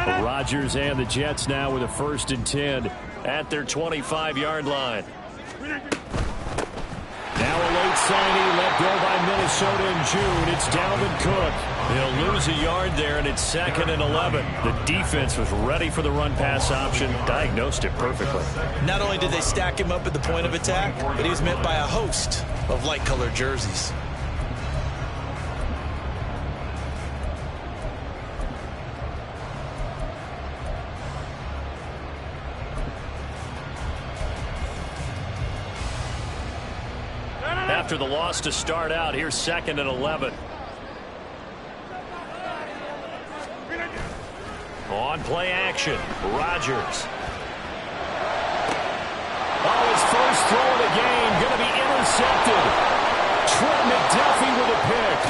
Rodgers and the Jets now with a 1st and 10 at their 25-yard line. Now a late signing let go by Minnesota in June. It's Dalvin Cook. He'll lose a yard there, and it's 2nd and 11. The defense was ready for the run-pass option, diagnosed it perfectly. Not only did they stack him up at the point of attack, but he was met by a host of light-colored jerseys. After the loss to start out, here's 2nd and 11. On play action, Rodgers. Oh, his first throw of the game, going to be intercepted. Trent McDuffie with a pick.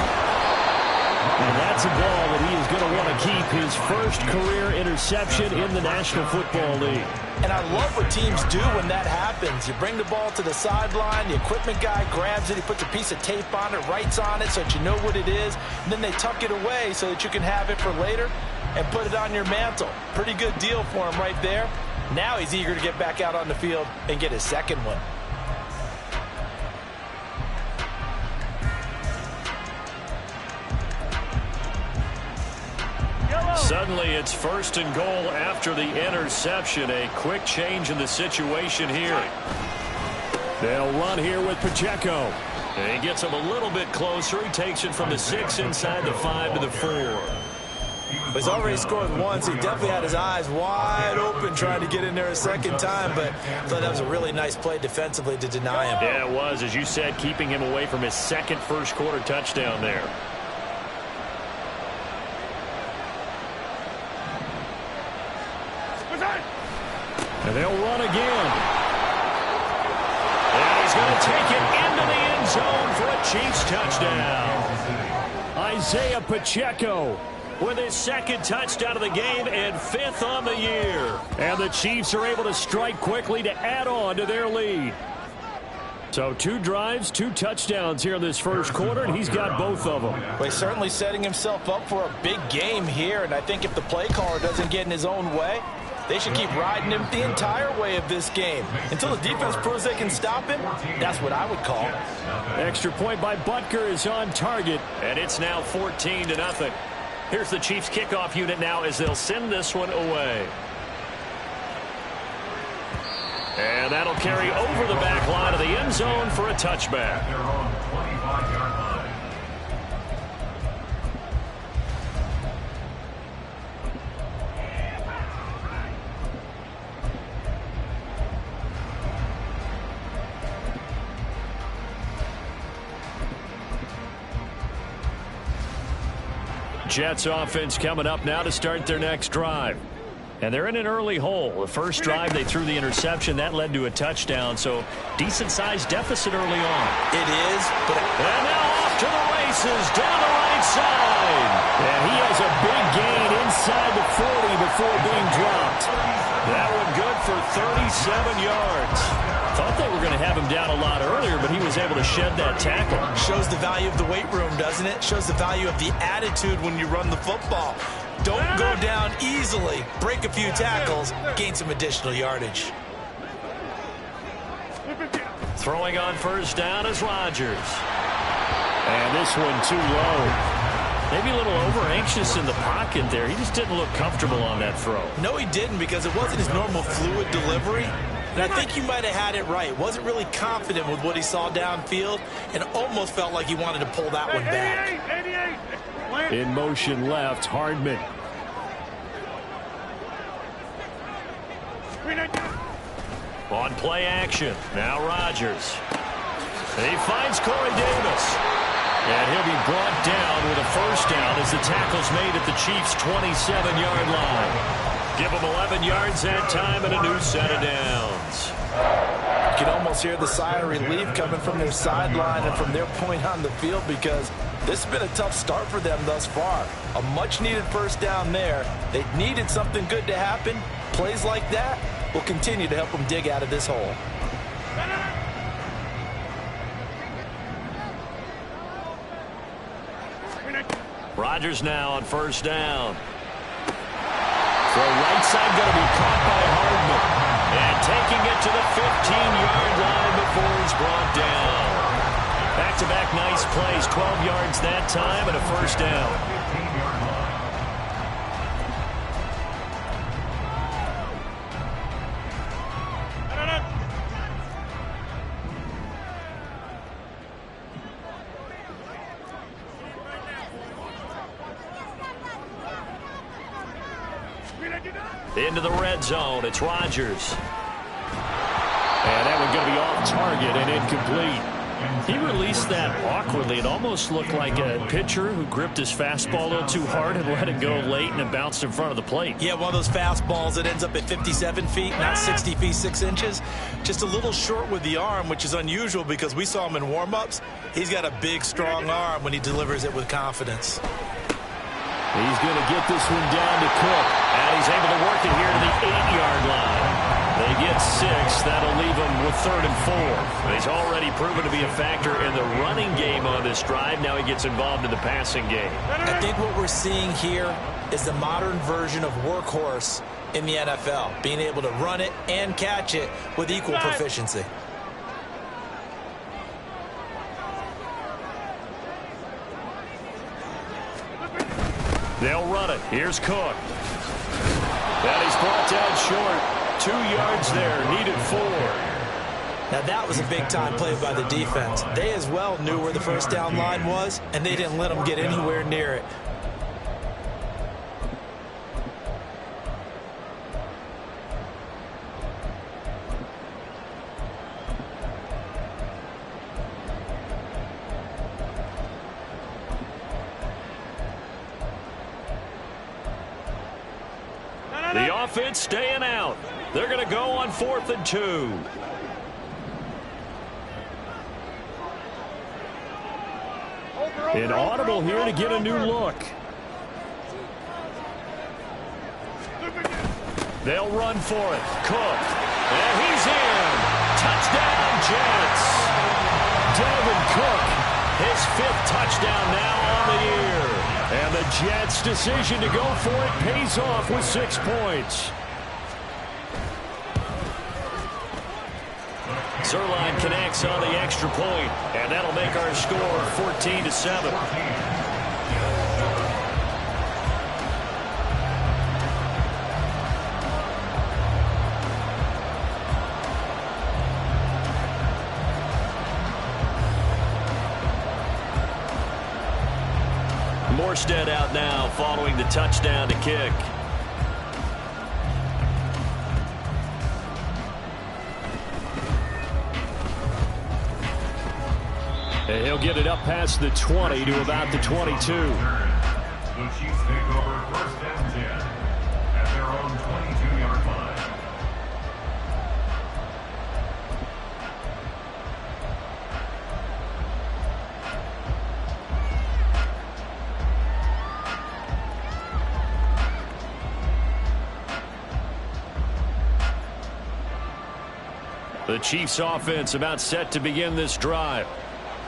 And that's a ball that he is going to want to keep, his first career interception in the National Football League. And I love what teams do when that happens. You bring the ball to the sideline, the equipment guy grabs it, he puts a piece of tape on it, writes on it so that you know what it is, and then they tuck it away so that you can have it for later and put it on your mantle. Pretty good deal for him right there. Now he's eager to get back out on the field and get his second one. Suddenly it's 1st and goal after the interception. A quick change in the situation here. They'll run here with Pacheco. And he gets him a little bit closer. He takes it from the 6 inside the 5 to the 4. He's already scored once. He definitely had his eyes wide open trying to get in there a second time, but I thought that was a really nice play defensively to deny him. Yeah, it was, as you said, keeping him away from his second first-quarter touchdown there. And they'll run again. And he's going to take it into the end zone for a Chiefs touchdown. Isaiah Pacheco with his 2nd touchdown of the game and 5th on the year. And the Chiefs are able to strike quickly to add on to their lead. So 2 drives, 2 touchdowns here in this first quarter, and he's got both of them. Well, he's certainly setting himself up for a big game here, and I think if the play caller doesn't get in his own way, they should keep riding him the entire way of this game. Until the defense proves they can stop him, that's what I would call. Extra point by Butker is on target, and it's now 14-0. Here's the Chiefs kickoff unit now as they'll send this one away. And that'll carry over the back line of the end zone for a touchback. Jets offense coming up now to start their next drive. And they're in an early hole. The first drive, they threw the interception. That led to a touchdown, so decent-sized deficit early on. It is, but... And now off to the races, down the right side. And he has a big gain inside the 40 before being dropped. That one good for 37 yards. Thought they were going to have him down a lot earlier, but he was able to shed that tackle. Shows the value of the weight room, doesn't it? Shows the value of the attitude when you run the football. Don't go down easily. Break a few tackles. Gain some additional yardage. Throwing on first down is Rodgers. And this one too low. Maybe a little over-anxious in the pocket there. He just didn't look comfortable on that throw. No, he didn't, because it wasn't his normal fluid delivery. And I think you might have had it right. Wasn't really confident with what he saw downfield and almost felt like he wanted to pull that one back. In motion left, Hardman. On play action, now Rodgers. And he finds Corey Davis. And he'll be brought down with a first down as the tackle's made at the Chiefs' 27-yard line. Give them 11 yards that time and a new set of downs. You can almost hear the sigh of relief coming from their sideline and from their point on the field, because this has been a tough start for them thus far. A much-needed first down there. They needed something good to happen. Plays like that will continue to help them dig out of this hole. Rodgers now on first down. Throw right side going to be caught by Hardman. And taking it to the 15-yard line before he's brought down. Back-to-back nice plays, 12 yards that time and a first down. Into the red zone, it's Rodgers. And that one going to be off target and incomplete. He released that awkwardly. It almost looked like a pitcher who gripped his fastball a little too hard and let it go late and it bounced in front of the plate. Yeah, one of those fastballs that ends up at 57 feet, not 60 feet, 6 inches. Just a little short with the arm, which is unusual because we saw him in warm-ups. He's got a big, strong arm when he delivers it with confidence. He's going to get this one down to Cook. And he's able to work it here to the 8-yard line. They get 6. That'll leave him with 3rd and 4. He's already proven to be a factor in the running game on this drive. Now he gets involved in the passing game. I think what we're seeing here is the modern version of workhorse in the NFL. Being able to run it and catch it with equal proficiency. They'll run it. Here's Cook. And he's brought down short. 2 yards there. Needed 4. Now that was a big-time play by the defense. They as well knew where the first down line was, and they didn't let them get anywhere near it. The offense staying out. They're going to go on 4th and 2. Inaudible here to get a new look. They'll run for it. Cook. And he's in. Touchdown, Jets. Dalvin Cook, his 5th touchdown now on the year. And the Jets' decision to go for it pays off with 6 points. Zuerlein connects on the extra point, and that'll make our score 14-7. Morstead out now following the touchdown to kick. And he'll get it up past the 20 to about the 22. The Chiefs take over 1st and 10 at their own 22-yard line. The Chiefs offense about set to begin this drive.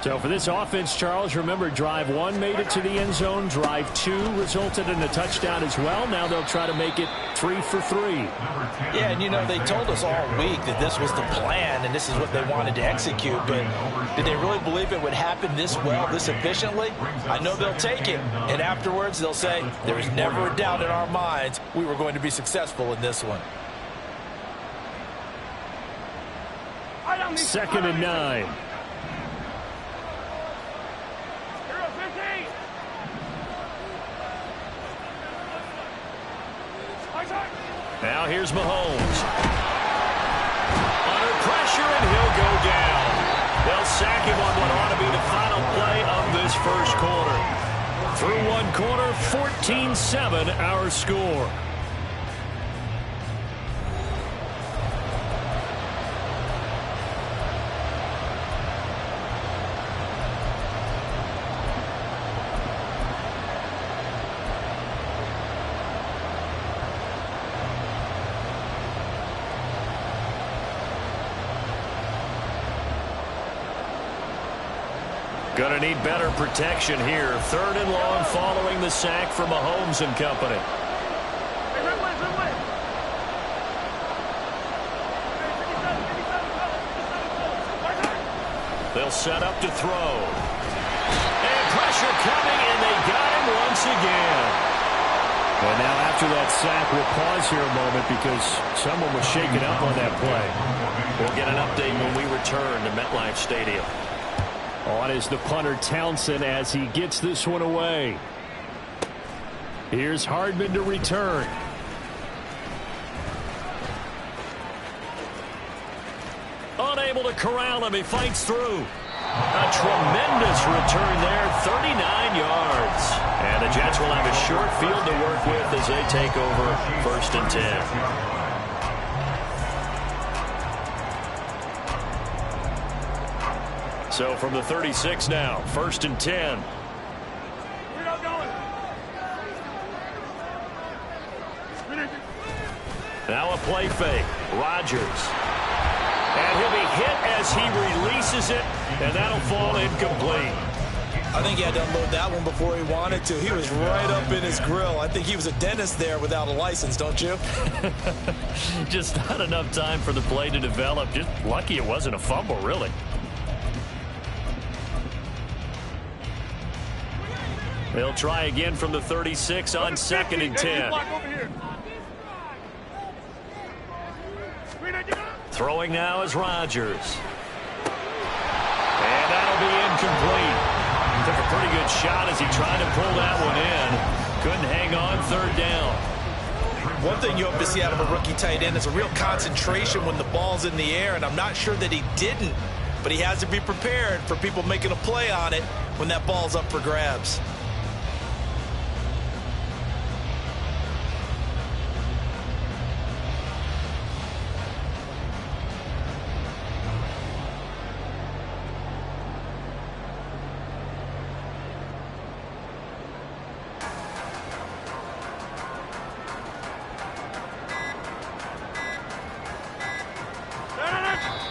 So for this offense, Charles, remember drive 1 made it to the end zone. Drive 2 resulted in a touchdown as well. Now they'll try to make it 3 for 3. Yeah, and you know, they told us all week that this was the plan and this is what they wanted to execute. But did they really believe it would happen this well, this efficiently? I know they'll take it. And afterwards they'll say, there was never a doubt in our minds we were going to be successful in this one. 2nd and 9. Now here's Mahomes. Under pressure, and he'll go down. They'll sack him on what ought to be the final play of this first quarter. Through one quarter, 14-7 our score. Going to need better protection here. 3rd and long following the sack from Mahomes and company. They'll set up to throw. And pressure coming, and they got him once again. And now after that sack, we'll pause here a moment because someone was shaken up on that play. We'll get an update when we return to MetLife Stadium. On is the punter Townsend as he gets this one away. Here's Hardman to return. Unable to corral him. He fights through. A tremendous return there, 39 yards. And the Jets will have a short field to work with as they take over 1st and 10. So from the 36 now, 1st and 10. Now a play fake. Rodgers. And he'll be hit as he releases it, and that'll fall incomplete. I think he had to unload that one before he wanted to. He was right up in his grill. I think he was a dentist there without a license, don't you? Just not enough time for the play to develop. Just lucky it wasn't a fumble, really. They'll try again from the 36 on 2nd and 10. Throwing now is Rodgers. And that'll be incomplete. Took a pretty good shot as he tried to pull that one in. Couldn't hang on 3rd down. One thing you hope to see out of a rookie tight end is a real concentration when the ball's in the air, and I'm not sure that he didn't, but he has to be prepared for people making a play on it when that ball's up for grabs.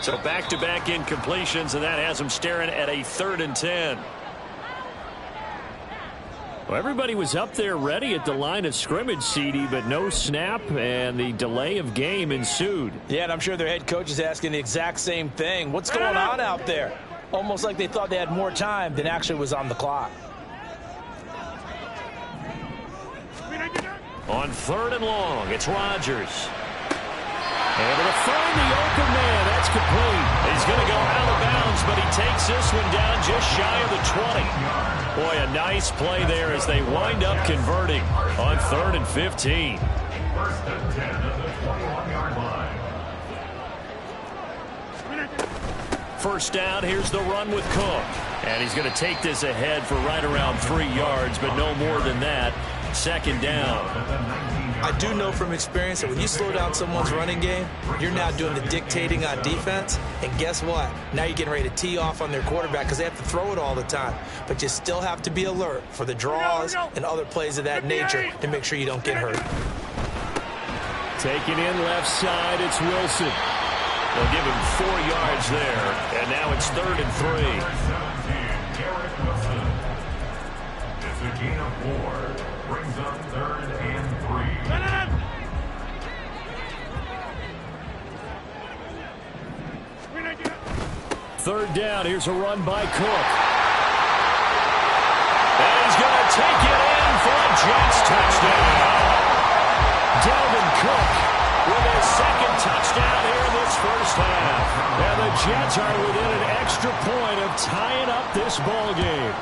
So back-to-back incompletions, and that has him staring at a 3rd and 10. Well, everybody was up there ready at the line of scrimmage, CD, but no snap, and the delay of game ensued. Yeah, and I'm sure their head coach is asking the exact same thing. What's going on out there? Almost like they thought they had more time than actually was on the clock. On 3rd and long, it's Rodgers. Able to find the open man. That's complete. He's going to go out of bounds, but he takes this one down just shy of the 20. Boy, a nice play there as they wind up converting on 3rd and 15. 1st and 10 at the 21-yard line. First down, here's the run with Cook. And he's going to take this ahead for right around 3 yards, but no more than that. 2nd down. I do know from experience that when you slow down someone's running game, you're now doing the dictating on defense. And guess what? Now you're getting ready to tee off on their quarterback because they have to throw it all the time. But you still have to be alert for the draws and other plays of that nature to make sure you don't get hurt. Taking in left side, it's Wilson. They'll give him 4 yards there. And now it's 3rd and 3. Garrett Wilson. It's a gain of 4. Brings up 3rd and 3. 3rd down. Here's a run by Cook. And he's going to take it in for a Jets touchdown. Dalvin Cook with his 2nd touchdown here in this 1st half. And the Jets are within an extra point of tying up this ball game.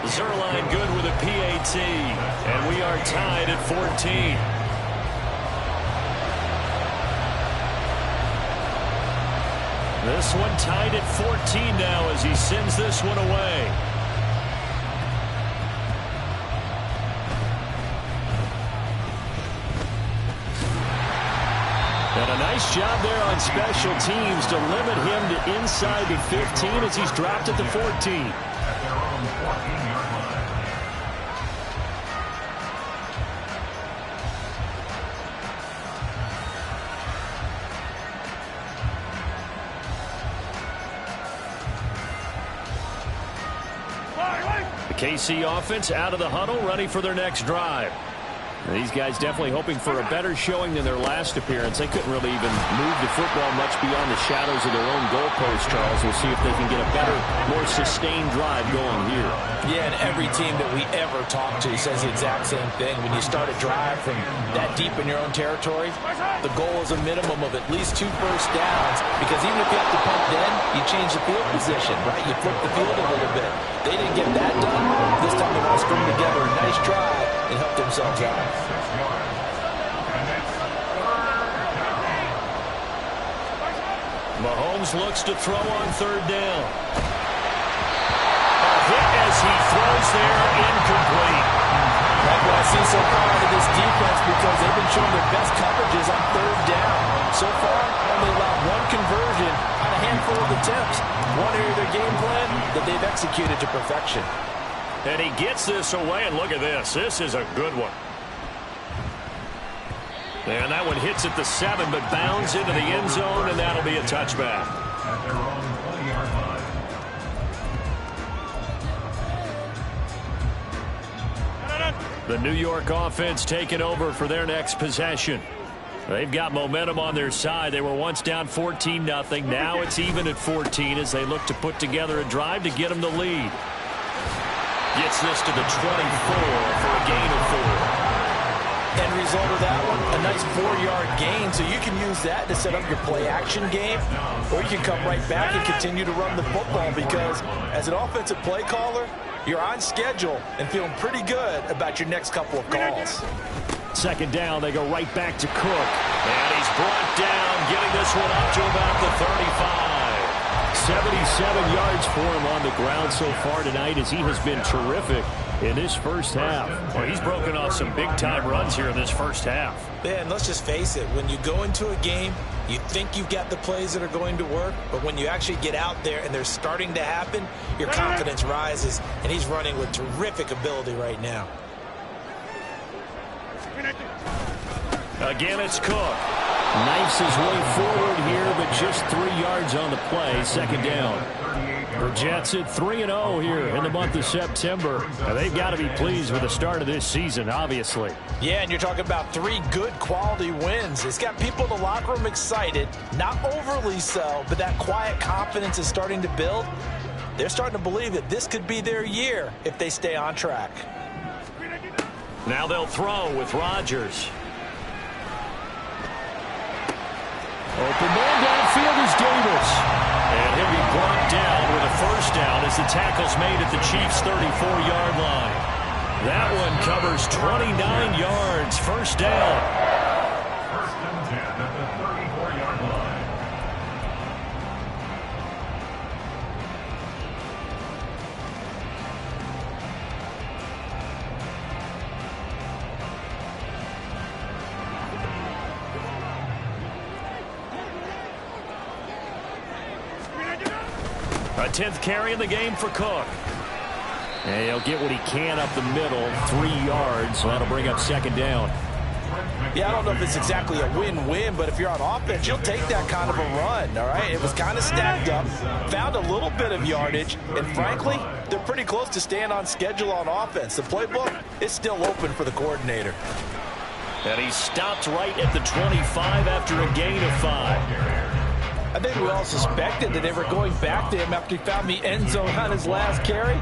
Zerline good with a PAT, and we are tied at 14. This one tied at 14 now as he sends this one away. And a nice job there on special teams to limit him to inside the 15 as he's dropped at the 14. The KC offense out of the huddle, ready for their next drive. These guys definitely hoping for a better showing than their last appearance. They couldn't really even move the football much beyond the shadows of their own goalpost, Charles. We'll see if they can get a better, more sustained drive going here. Yeah, and every team that we ever talk to says the exact same thing. When you start a drive from that deep in your own territory, the goal is a minimum of at least 2 first downs, because even if you have to punt then, you change the field position, right? You flip the field a little bit. They didn't get that done. This time they want to string together a nice drive and help themselves out. Mahomes looks to throw on 3rd down. A hit as he throws there, incomplete. That's what I see so far out of this defense, because they've been showing their best coverages on 3rd down. So far, only allowed 1 conversion on a handful of attempts. One area of their game plan that they've executed to perfection. And he gets this away, and look at this. This is a good one. And that one hits at the 7, but bounds into the end zone, and that'll be a touchback. At their own 20-yard line. The New York offense taking over for their next possession. They've got momentum on their side. They were once down 14-0. Now it's even at 14 as they look to put together a drive to get them the lead. Gets this to the 24 for a gain of 4. End result of that one, a nice 4-yard gain, so you can use that to set up your play-action game, or you can come right back and continue to run the football, because as an offensive play caller, you're on schedule and feeling pretty good about your next couple of calls. 2nd down, they go right back to Cook. And he's brought down, getting this one up to about the 35. 77 yards for him on the ground so far tonight, as he has been terrific in this first half. Well, he's broken off some big-time runs here in this first half. Yeah, and let's just face it, when you go into a game, you think you've got the plays that are going to work, but when you actually get out there and they're starting to happen, your confidence rises, and he's running with terrific ability right now. Again, it's Cook. Knifes his way forward here, but just 3 yards on the play. 2nd down. The Jets at 3-0 here in the month of September. Now, they've got to be pleased with the start of this season, obviously. Yeah, and you're talking about 3 good quality wins. It's got people in the locker room excited, not overly so, but that quiet confidence is starting to build. They're starting to believe that this could be their year if they stay on track. Now they'll throw with Rodgers. Open man downfield is Davis. And he'll be brought down with a 1st down as the tackle's made at the Chiefs' 34-yard line. That one covers 29 yards. 1st down. 1st and 10 at the 34-yard line. A 10th carry in the game for Cook. And he'll get what he can up the middle, 3 yards. So that'll bring up 2nd down. Yeah, I don't know if it's exactly a win-win, but if you're on offense, you'll take that kind of a run, all right? It was kind of stacked up, found a little bit of yardage, and frankly, they're pretty close to staying on schedule on offense. The playbook is still open for the coordinator. And he stopped right at the 25 after a gain of 5. I think we all suspected that they were going back to him after he found the end zone on his last carry,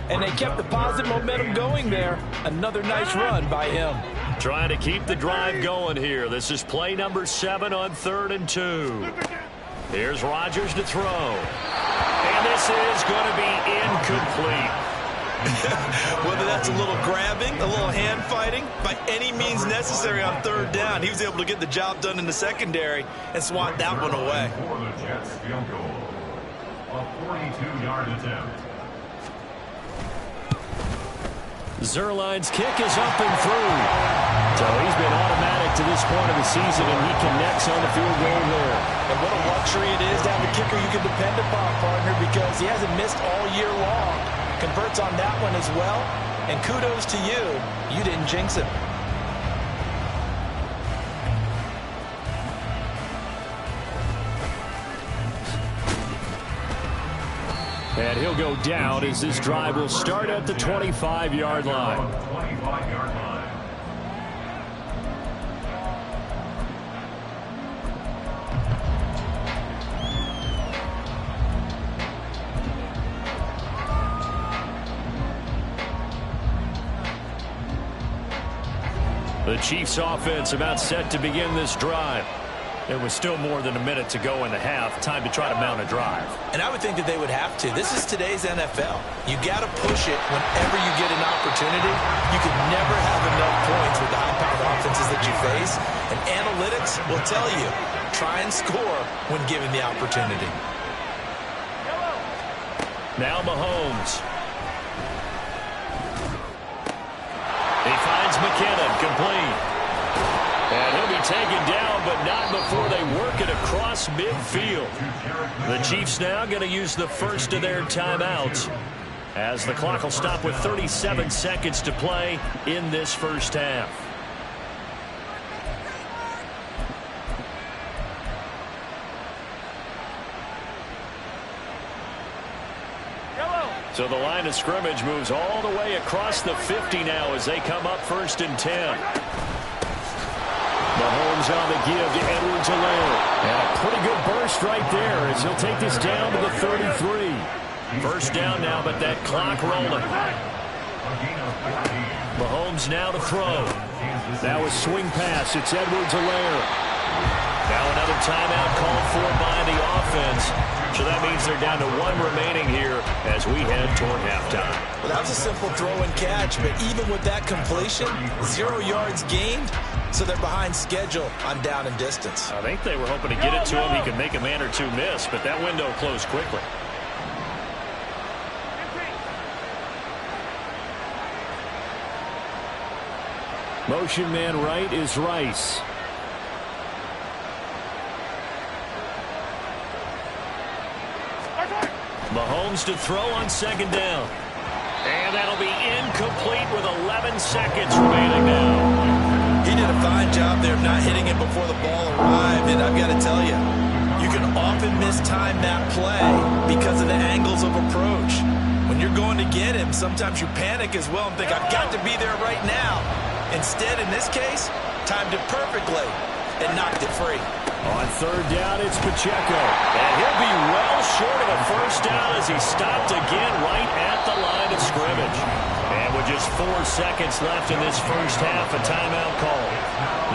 and they kept the positive momentum going there. Another nice run by him. Trying to keep the drive going here. This is play number 7 on 3rd and 2. Here's Rodgers to throw. And this is going to be incomplete. Whether that's a little grabbing, a little hand fighting, by any means necessary on 3rd down, he was able to get the job done in the secondary and swat that one away. For the Jets field goal. A 42-yard attempt. Zuerlein's kick is up and through. So he's been automatic to this point of the season, and he connects on the field goal there. And what a luxury it is to have a kicker you can depend upon, partner, because he hasn't missed all year long. Converts on that one as well, and kudos to you. You didn't jinx him. And he'll go down as this drive will start at the 25-yard line. 25-yard line. The Chiefs offense about set to begin this drive. There was still more than a minute to go in the half. Time to try to mount a drive. And I would think that they would have to. This is today's NFL. You got to push it whenever you get an opportunity. You can never have enough points with the high-powered offenses that you face. And analytics will tell you, try and score when given the opportunity. Now Mahomes. He finds McKinnon, complete. And he'll be taken down, but not before they work it across midfield. The Chiefs now going to use the first of their timeouts, as the clock will stop with 37 seconds to play in this first half. So the line of scrimmage moves all the way across the 50 now as they come up 1st and 10. Mahomes on the give to Edwards-Helaire. And a pretty good burst right there as he'll take this down to the 33. First down now, but that clock rolling. Mahomes now to throw. Now a swing pass. It's Edwards-Helaire. Now another timeout called for by the offense. So that means they're down to 1 remaining here as we head toward halftime. Well, that was a simple throw and catch, but even with that completion, 0 yards gained, so they're behind schedule on down and distance. I think they were hoping to get it to him. He could make a man or two miss, but that window closed quickly. Motion man right is Rice. Mahomes to throw on 2nd down. And that'll be incomplete with 11 seconds remaining now. He did a fine job there of not hitting it before the ball arrived, and I've got to tell you, you can often mistime that play because of the angles of approach. When you're going to get him, sometimes you panic as well and think, I've got to be there right now. Instead, in this case, timed it perfectly and knocked it free. On 3rd down, it's Pacheco. And he'll be well short of a first down as he stopped again right at the line of scrimmage. And with just 4 seconds left in this first half, a timeout call.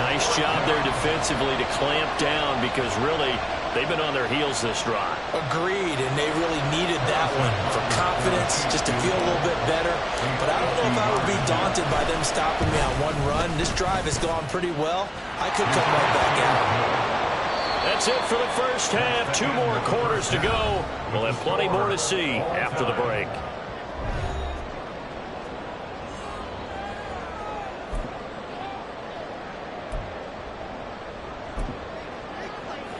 Nice job there defensively to clamp down because really they've been on their heels this drive. Agreed, and they really needed that one for confidence, just to feel a little bit better. But I don't know if I would be daunted by them stopping me on 1 run. This drive has gone pretty well. I could come right back out. That's it for the first half. 2 more quarters to go. We'll have plenty more to see after the break.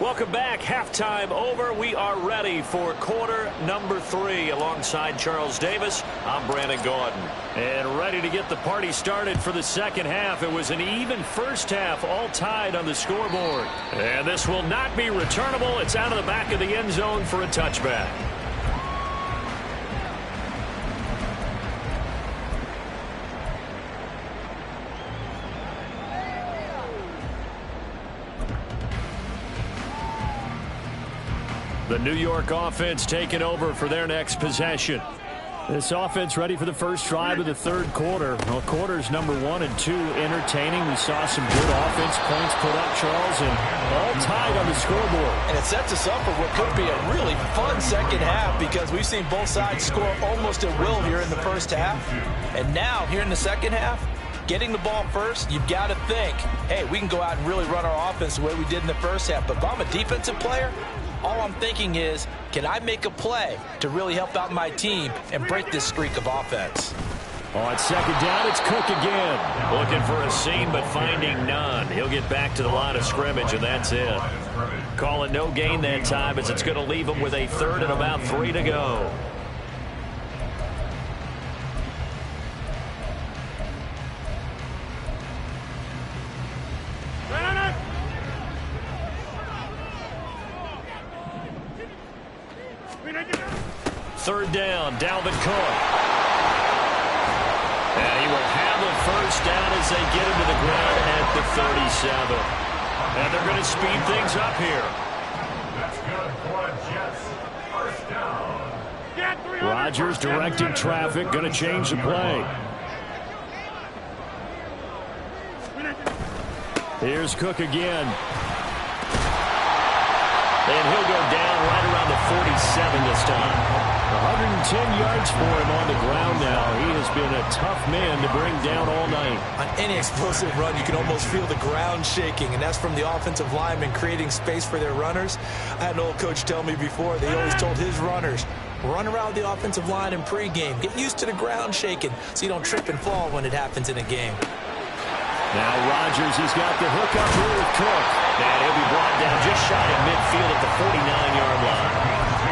Welcome back. Halftime over. We are ready for quarter number 3. Alongside Charles Davis, I'm Brandon Gaudin. And ready to get the party started for the second half. It was an even first half, all tied on the scoreboard. And this will not be returnable. It's out of the back of the end zone for a touchback. The New York offense taking over for their next possession. This offense ready for the first drive of the 3rd quarter. Well, quarters number 1 and 2 entertaining. We saw some good offense points put up, Charles, and all tied on the scoreboard. And it sets us up for what could be a really fun second half because we've seen both sides score almost at will here in the first half. And now, here in the second half, getting the ball first, you've got to think, hey, we can go out and really run our offense the way we did in the first half. But if I'm a defensive player, all I'm thinking is, can I make a play to really help out my team and break this streak of offense? On 2nd down, it's Cook again. Looking for a seam, but finding none. He'll get back to the line of scrimmage, and that's it. Call it no gain that time as it's going to leave him with a 3rd and about 3 to go. Third down, Dalvin Cook. And he will have a first down as they get him to the ground at the 37. And they're going to speed things up here. That's good for a Jets first down. Rodgers directing traffic, going to change the play. Here's Cook again. And he'll go down right around the 47 this time. 110 yards for him on the ground now. He has been a tough man to bring down all night. On any explosive run, you can almost feel the ground shaking, and that's from the offensive linemen creating space for their runners. I had an old coach tell me before, they always told his runners, run around the offensive line in pregame. Get used to the ground shaking so you don't trip and fall when it happens in a game. Now Rodgers, he's got the hook up here with Cook. And he'll be brought down just shy of midfield at the 49-yard line.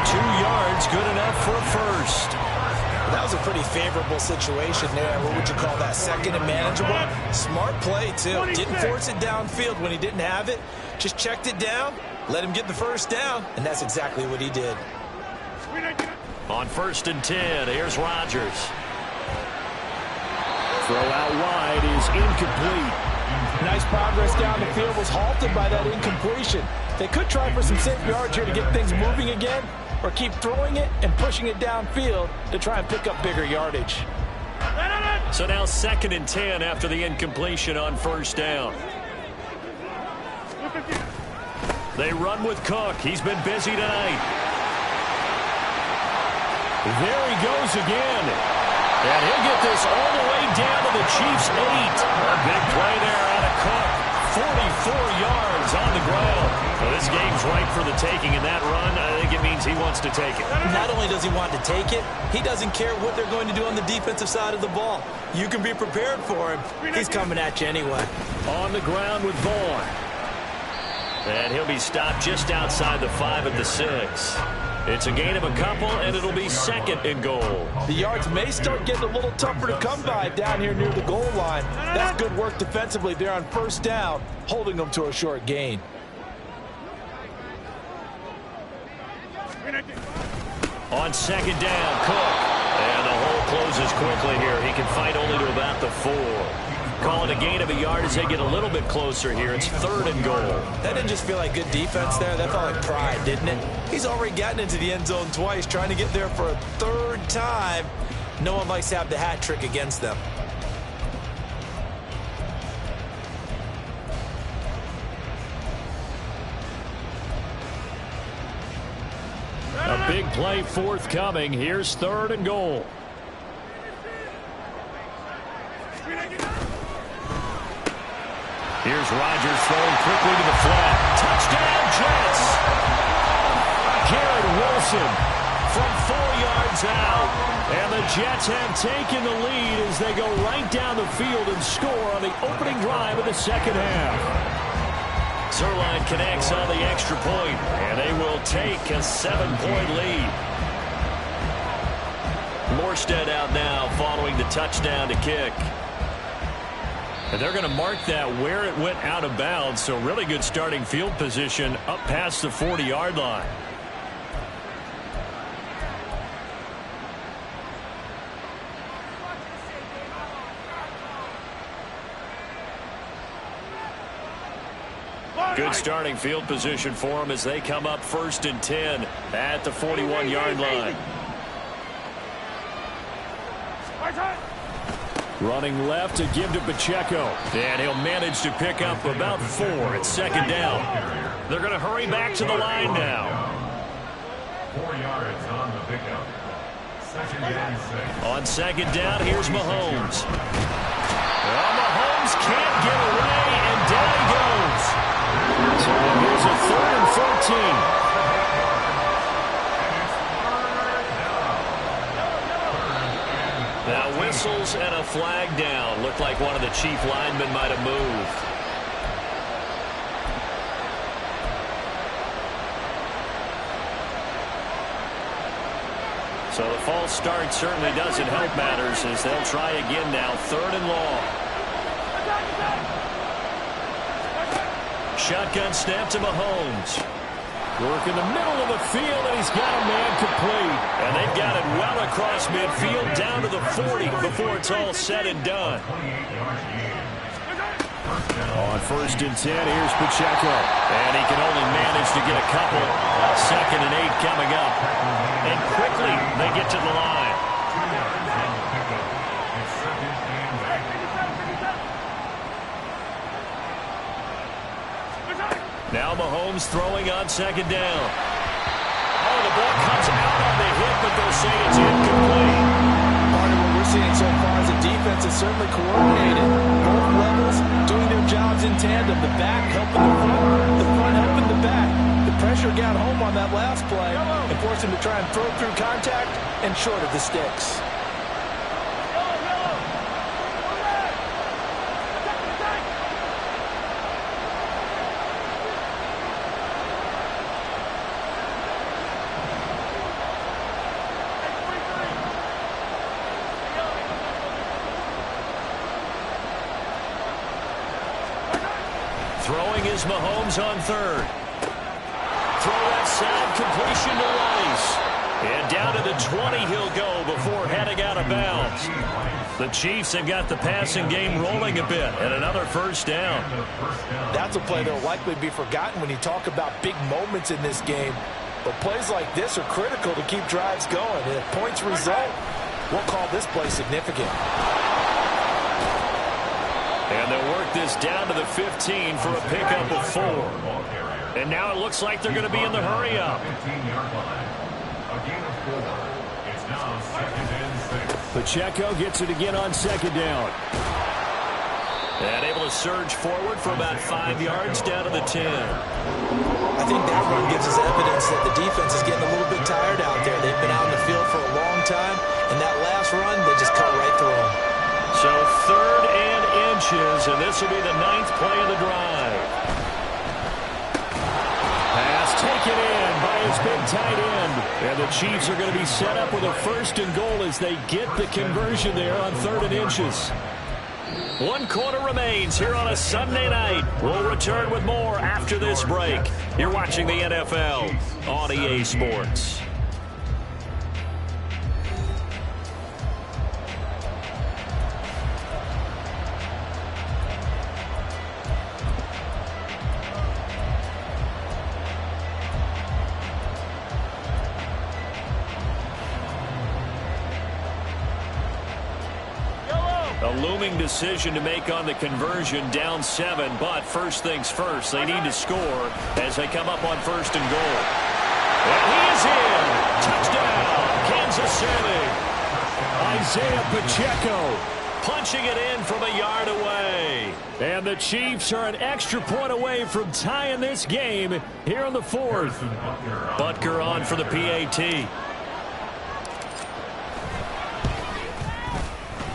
2 yards, good enough for a first. That was a pretty favorable situation there. What would you call that? Second and manageable? Smart play, too. Didn't force it downfield when he didn't have it. Just checked it down, let him get the first down, and that's exactly what he did. On 1st and 10, here's Rodgers. Throw out wide is incomplete. Nice progress down the field, was halted by that incompletion. They could try for some safe yards here to get things moving again, or keep throwing it and pushing it downfield to try and pick up bigger yardage. So now 2nd and 10 after the incompletion on 1st down. They run with Cook. He's been busy tonight. There he goes again. And he'll get this all the way down to the Chiefs' 8. A big play there out of Cook. 44 yards on the ground. Well, this game's ripe for the taking, and that run, I think it means he wants to take it. Not only does he want to take it, he doesn't care what they're going to do on the defensive side of the ball. You can be prepared for him. He's coming at you anyway. On the ground with Vaughn. And he'll be stopped just outside the 5 at the 6. It's a gain of a couple, and it'll be 2nd and goal. The yards may start getting a little tougher to come by down here near the goal line. That's good work defensively there on 1st down, holding them to a short gain. On 2nd down, Cook. And the hole closes quickly here. He can fight only to about the 4. Call it a gain of a yard as they get a little bit closer here. It's 3rd and goal. That didn't just feel like good defense there. That felt like pride, didn't it? He's already gotten into the end zone twice, trying to get there for a 3rd time. No one likes to have the hat trick against them. A big play forthcoming. Here's 3rd and goal. Here's Rodgers throwing quickly to the flat. Touchdown, Jets! Garrett Wilson from 4 yards out. And the Jets have taken the lead as they go right down the field and score on the opening drive of the 2nd half. Zuerlein connects on the extra point, and they will take a 7-point lead. Morstead out now following the touchdown to kick. And they're going to mark that where it went out of bounds, so really good starting field position up past the 40-yard line. Good starting field position for them as they come up 1st and 10 at the 41-yard line. Running left to give to Pacheco. And he'll manage to pick up about 4 at 2nd down. They're going to hurry back to the line now. 4 yards on the pickup. 2nd and 6. On 2nd down, here's Mahomes. Well, Mahomes can't get away, and down he goes. So here's a 3rd and 14. Now whistles and a flag down. Looked like one of the chief linemen might have moved. So the false start certainly doesn't help matters as they'll try again now. 3rd and long. Shotgun snap to Mahomes. Work in the middle of the field, and he's got a man complete. And they've got it well across midfield down to the 40 before it's all said and done. On 1st and 10, here's Pacheco. And he can only manage to get a couple. 2nd and 8 coming up. And quickly, they get to the line. Now Mahomes throwing on second down. Oh, the ball comes out on the hit, but they'll say it's incomplete. Part of what we're seeing so far is the defense is certainly coordinated. Both levels doing their jobs in tandem. The back helping the front helping the back. The pressure got home on that last play and forced him to try and throw through contact and short of the sticks. Throwing is Mahomes on third. Throw that sound completion to Rice. And down to the 20 he'll go before heading out of bounds. The Chiefs have got the passing game rolling a bit and another first down. That's a play that will likely be forgotten when you talk about big moments in this game. But plays like this are critical to keep drives going. And if points result, we'll call this play significant. And they'll work this down to the 15 for a pickup of 4. And now it looks like they're going to be in the hurry-up. 15-yard line. A gain of 4. It's now 2nd and 6. Pacheco gets it again on second down. And able to surge forward for about 5 yards down to the 10. I think that run gives us evidence that the defense is getting a little bit tired out there. They've been out in the field for a long time, and that last run, they just cut right through them. So 3rd and inches, and this will be the 9th play of the drive. Pass taken in by his big tight end. And the Chiefs are going to be set up with a 1st and goal as they get the conversion there on 3rd and inches. 1 quarter remains here on a Sunday night. We'll return with more after this break. You're watching the NFL on EA Sports. A looming decision to make on the conversion, down 7, but first things first, they need to score as they come up on 1st and goal. And he is in! Touchdown, Kansas City! Isaiah Pacheco punching it in from a yard away. And the Chiefs are an extra point away from tying this game here in the 4th. Butker on for the PAT.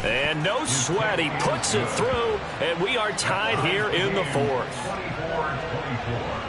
And no sweat, he puts it through, and we are tied here in the 4th. 24-24.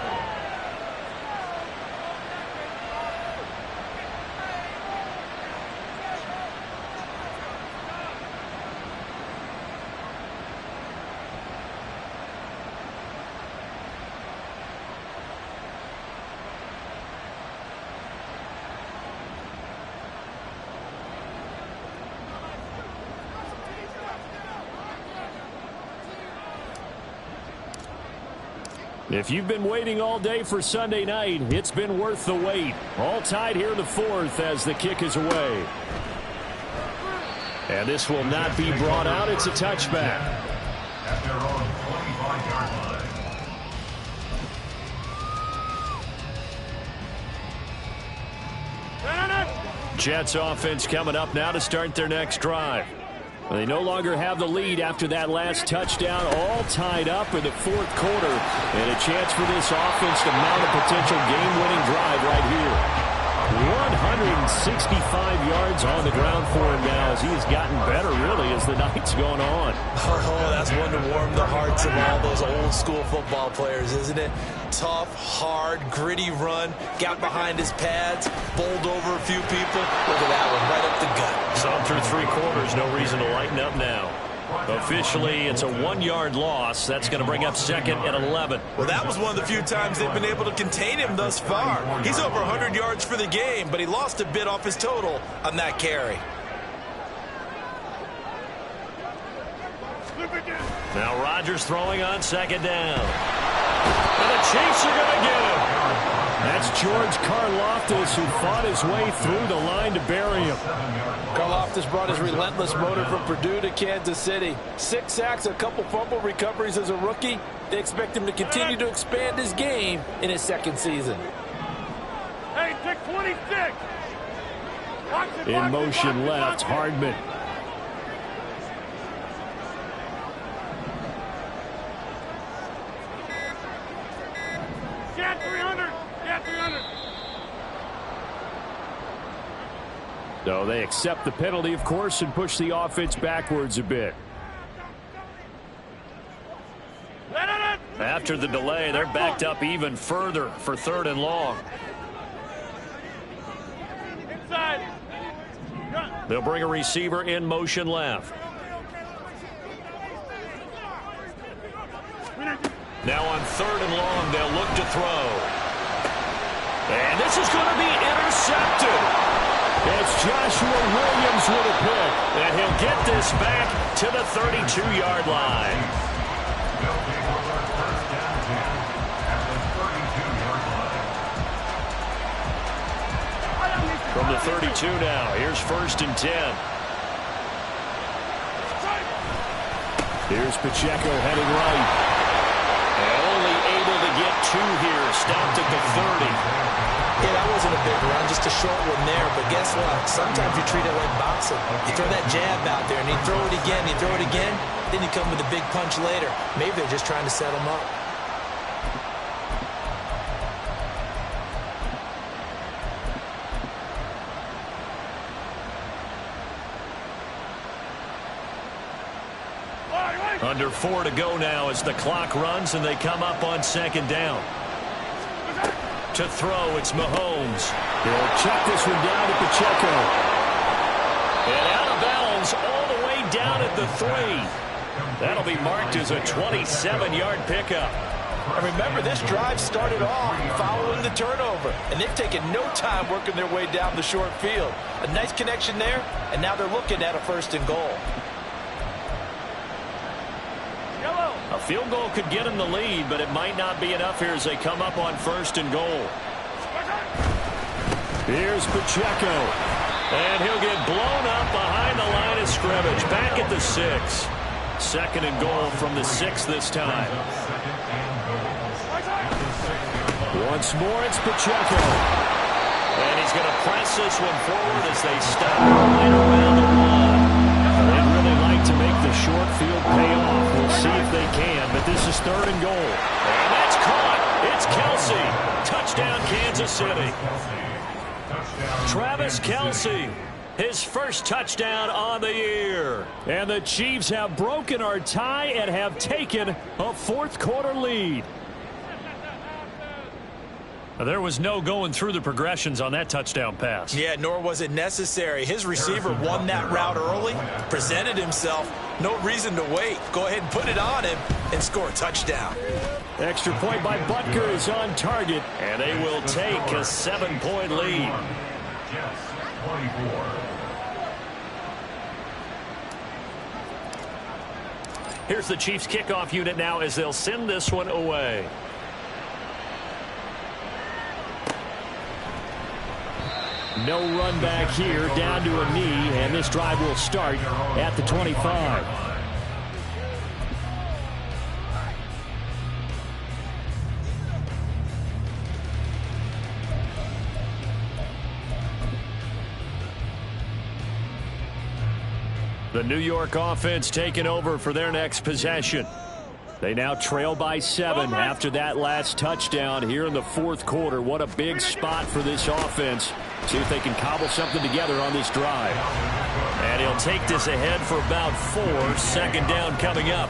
If you've been waiting all day for Sunday night, it's been worth the wait. All tied here in the 4th as the kick is away. And this will not be brought out. It's a touchback. At their own 25-yard line. Jets offense coming up now to start their next drive. They no longer have the lead after that last touchdown, all tied up in the 4th quarter. And a chance for this offense to mount a potential game-winning drive right here. 165 yards on the ground for him now as he has gotten better, really, as the night's gone on. Oh, that's one to warm the hearts of all those old-school football players, isn't it? Tough, hard, gritty run, got behind his pads, bowled over a few people. Look at that one, right up the gut. Some through 3 quarters, no reason to lighten up now. Officially, it's a 1-yard loss. That's going to bring up 2nd and 11. Well, that was one of the few times they've been able to contain him thus far. He's over 100 yards for the game, but he lost a bit off his total on that carry. Now Rodgers throwing on second down. And the Chiefs are going to get him. That's George Karlaftis, who fought his way through the line to bury him. Karlaftis brought his relentless motor from Purdue to Kansas City. 6 sacks, a couple fumble recoveries as a rookie. They expect him to continue to expand his game in his second season. Hey, pick 26. In motion left, Hardman. Get 300. Get 300. So they accept the penalty, of course, and push the offense backwards a bit. After the delay, they're backed up even further for 3rd and long. Inside. They'll bring a receiver in motion left. Now on 3rd and long, they'll look to throw. And this is going to be intercepted. It's Joshua Williams with a pick. And he'll get this back to the 32-yard line. From the 32 now, here's 1st and 10. Here's Pacheco heading right. And only able to get 2 here, stopped at the 30. Yeah, that wasn't a big run, just a short one there. But guess what? Sometimes you treat it like boxing. You throw that jab out there, and you throw it again, then you come with a big punch later. Maybe they're just trying to set him up. Under 4 to go now as the clock runs and they come up on 2nd down. To throw, it's Mahomes. He'll check this one down to Pacheco. And out of bounds all the way down at the 3. That'll be marked as a 27-yard pickup. And remember, this drive started off following the turnover, and they've taken no time working their way down the short field. A nice connection there, and now they're looking at a 1st and goal. A field goal could get him the lead, but it might not be enough here as they come up on 1st and goal. Here's Pacheco. And he'll get blown up behind the line of scrimmage. Back at the 6. 2nd and goal from the 6 this time. Once more, it's Pacheco. And he's going to press this one forward as they stop right around the 1. They'd really like to make the short field pay off. We'll see if they can, but this is 3rd and goal. And that's caught. It's Kelce. Touchdown, Kansas City. Travis Kelce, his first touchdown on the year. And the Chiefs have broken our tie and have taken a 4th quarter lead. There was no going through the progressions on that touchdown pass. Yeah, nor was it necessary. His receiver won that route early, presented himself. No reason to wait. Go ahead and put it on him and score a touchdown. Extra point by Butker is on target, and they will take a 7-point lead. Jets 24. Here's the Chiefs kickoff unit now as they'll send this one away. No run back here, down to a knee, and this drive will start at the 25. The New York offense taking over for their next possession. They now trail by 7 after that last touchdown here in the 4th quarter. What a big spot for this offense. See if they can cobble something together on this drive. And he'll take this ahead for about 4. 2nd down coming up.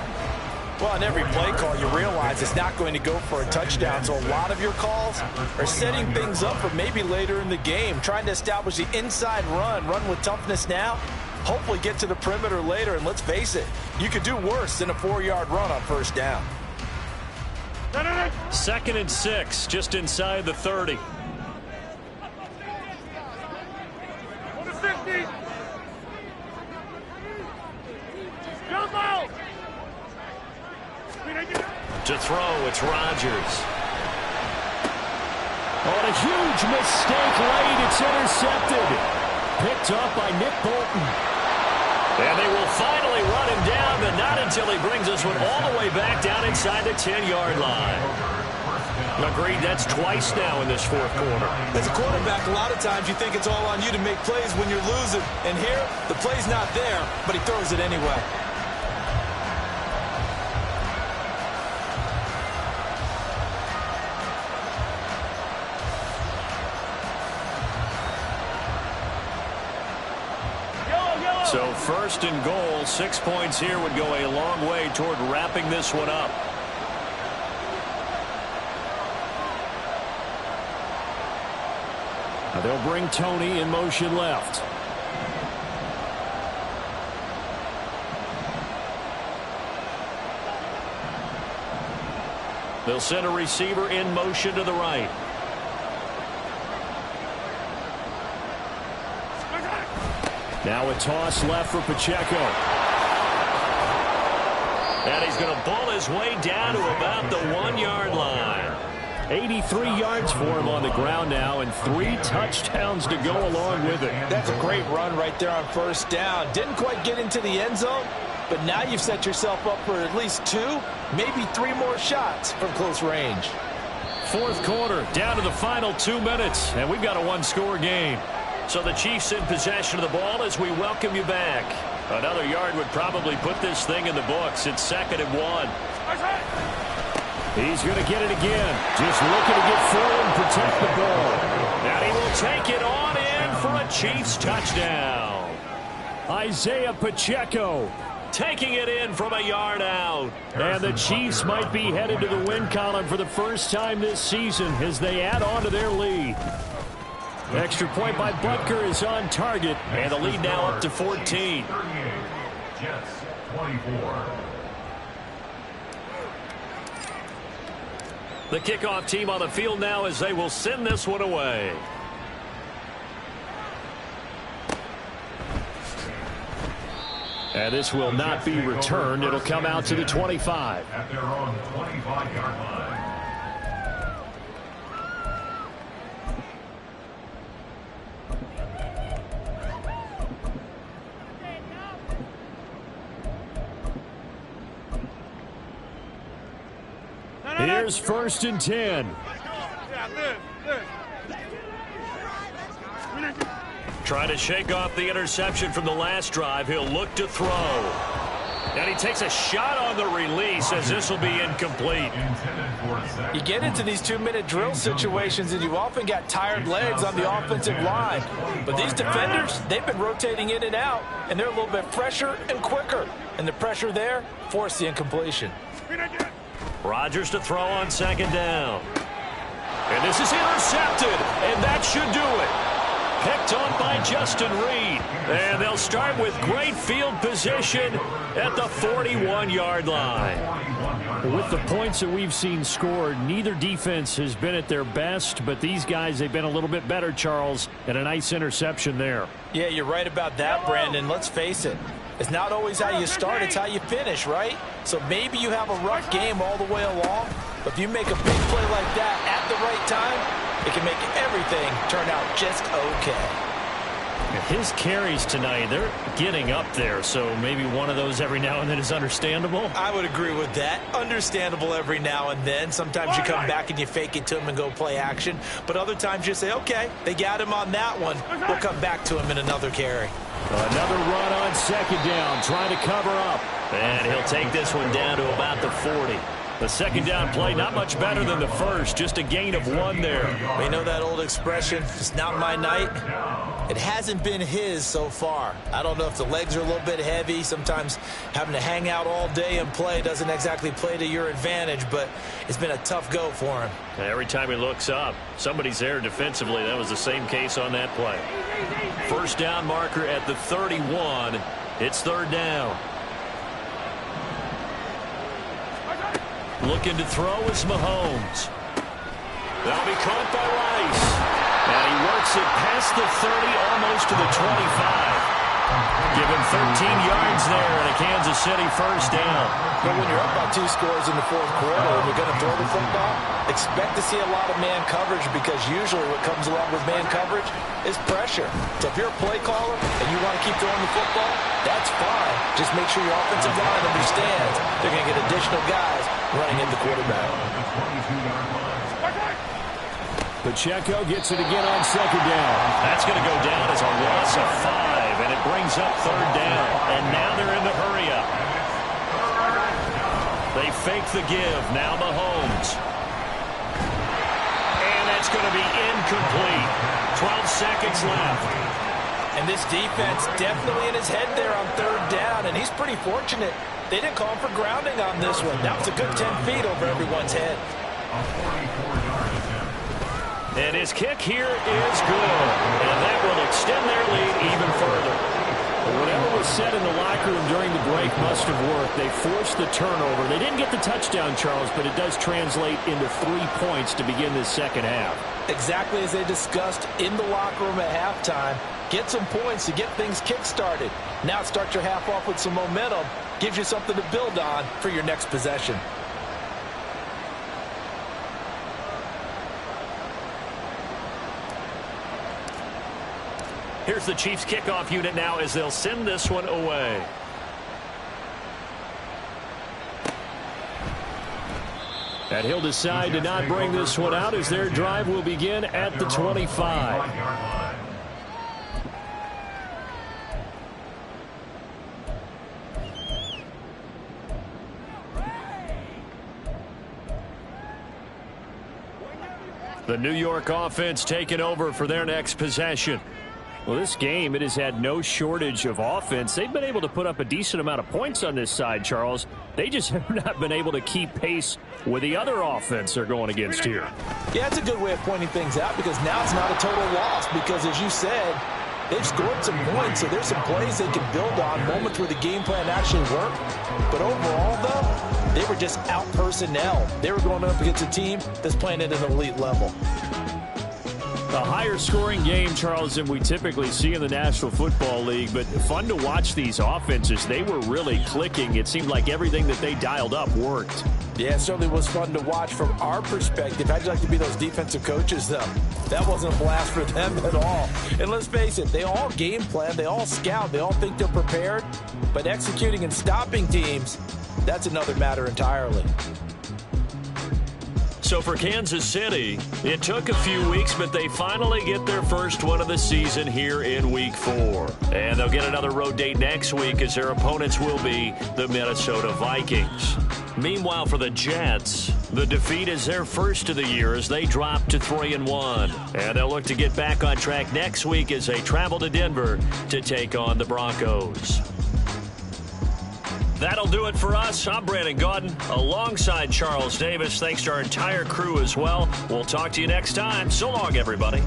Well, on every play call, you realize it's not going to go for a touchdown. So a lot of your calls are setting things up for maybe later in the game, trying to establish the inside run with toughness now. Hopefully get to the perimeter later, and let's face it, you could do worse than a 4-yard run on 1st down. 2nd and 6, just inside the 30. To throw, it's Rodgers. On a huge mistake late, it's intercepted. Picked up by Nick Bolton. And they will finally run him down, but not until he brings this one all the way back down inside the 10-yard line. Agreed, that's twice now in this fourth quarter. As a quarterback, a lot of times you think it's all on you to make plays when you're losing. And here, the play's not there, but he throws it anyway. So first and goal, 6 points here would go a long way toward wrapping this one up. Now they'll bring Tony in motion left. They'll send a receiver in motion to the right. Now a toss left for Pacheco. And he's going to bull his way down to about the 1-yard line. 83 yards for him on the ground now, and 3 touchdowns to go along with it. That's a great run right there on first down. Didn't quite get into the end zone, but now you've set yourself up for at least 2, maybe 3 more shots from close range. Fourth quarter, down to the final 2 minutes, and we've got a 1-score game. So the Chiefs in possession of the ball as we welcome you back. Another yard would probably put this thing in the books. It's 2nd and 1. He's going to get it again. Just looking to get forward and protect the ball. And he will take it on in for a Chiefs touchdown. Isaiah Pacheco taking it in from a yard out. And the Chiefs might be headed to the win column for the first time this season as they add on to their lead. Extra point by Butker is on target. And the lead now up to 14. 38, Jets 24. The kickoff team on the field now as they will send this one away. And this will not be returned. It'll come out to the 25. At their own 25-yard line. Here's 1st and 10. Trying to shake off the interception from the last drive. He'll look to throw. And he takes a shot on the release as this will be incomplete. You get into these 2-minute drill situations and you often got tired legs on the offensive line. But these defenders, they've been rotating in and out, and they're a little bit fresher and quicker. And the pressure there forced the incompletion. Rodgers to throw on 2nd down. And this is intercepted, and that should do it. Picked on by Justin Reed. And they'll start with great field position at the 41-yard line. With the points that we've seen scored, neither defense has been at their best, but these guys, they've been a little bit better, Charles, and a nice interception there. Yeah, you're right about that, Brandon. Let's face it. It's not always how you start, it's how you finish, right? So maybe you have a rough game all the way along, but if you make a big play like that at the right time, it can make everything turn out just okay. His carries tonight, they're getting up there, so maybe one of those every now and then is understandable. I would agree with that. Understandable every now and then. Sometimes you come back and you fake it to him and go play action, but other times you say, okay, they got him on that one. We'll come back to him in another carry. Another run on 2nd down, trying to cover up. And he'll take this one down to about the 40. The 2nd down play, not much better than the first, just a gain of 1 there. We know that old expression, it's not my night. It hasn't been his so far. I don't know if the legs are a little bit heavy. Sometimes having to hang out all day and play doesn't exactly play to your advantage, but it's been a tough go for him. Every time he looks up, somebody's there defensively. That was the same case on that play. 1st down marker at the 31. It's 3rd down. Looking to throw is Mahomes. That'll be caught by Rice. And he works it past the 30, almost to the 25. Give him 13 yards there and a Kansas City first down. But when you're up by 2 scores in the fourth quarter and you're going to throw the football, expect to see a lot of man coverage because usually what comes along with man coverage is pressure. So if you're a play caller and you want to keep throwing the football, that's fine. Just make sure your offensive line understands they're going to get additional guys running at the quarterback. Pacheco gets it again on second down. That's going to go down as a loss of 5, and it brings up third down. And now they're in the hurry-up. They fake the give. Now Mahomes. And that's going to be incomplete. 12 seconds left. And this defense definitely in his head there on third down, and he's pretty fortunate. They didn't call him for grounding on this one. That was a good 10 feet over everyone's head. And his kick here is good. And that will extend their lead even further. Whatever was said in the locker room during the break must have worked. They forced the turnover. They didn't get the touchdown, Charles, but it does translate into 3 points to begin this second half. Exactly as they discussed in the locker room at halftime. Get some points to get things kick-started. Now start your half off with some momentum. Gives you something to build on for your next possession. Here's the Chiefs kickoff unit now as they'll send this one away. And he'll decide to not bring this one out as their drive will begin at the 25. The New York offense taking over for their next possession. Well, this game, it has had no shortage of offense. They've been able to put up a decent amount of points on this side, Charles. They just have not been able to keep pace with the other offense they're going against here. Yeah, it's a good way of pointing things out because now it's not a total loss because, as you said, they've scored some points, so there's some plays they can build on, moments where the game plan actually worked. But overall, though, they were just out personnel. They were going up against a team that's playing at an elite level. A higher scoring game, Charles, than we typically see in the National Football League, but fun to watch these offenses. They were really clicking. It seemed like everything that they dialed up worked. Yeah, it certainly was fun to watch from our perspective. How'd you like to be those defensive coaches, though? That wasn't a blast for them at all. And let's face it, they all game plan, they all scout, they all think they're prepared, but executing and stopping teams, that's another matter entirely. So for Kansas City, it took a few weeks, but they finally get their first one of the season here in Week 4. And they'll get another road date next week as their opponents will be the Minnesota Vikings. Meanwhile, for the Jets, the defeat is their first of the year as they drop to 3-1. And they'll look to get back on track next week as they travel to Denver to take on the Broncos. That'll do it for us. I'm Brandon Gaudin alongside Charles Davis. Thanks to our entire crew as well. We'll talk to you next time. So long, everybody.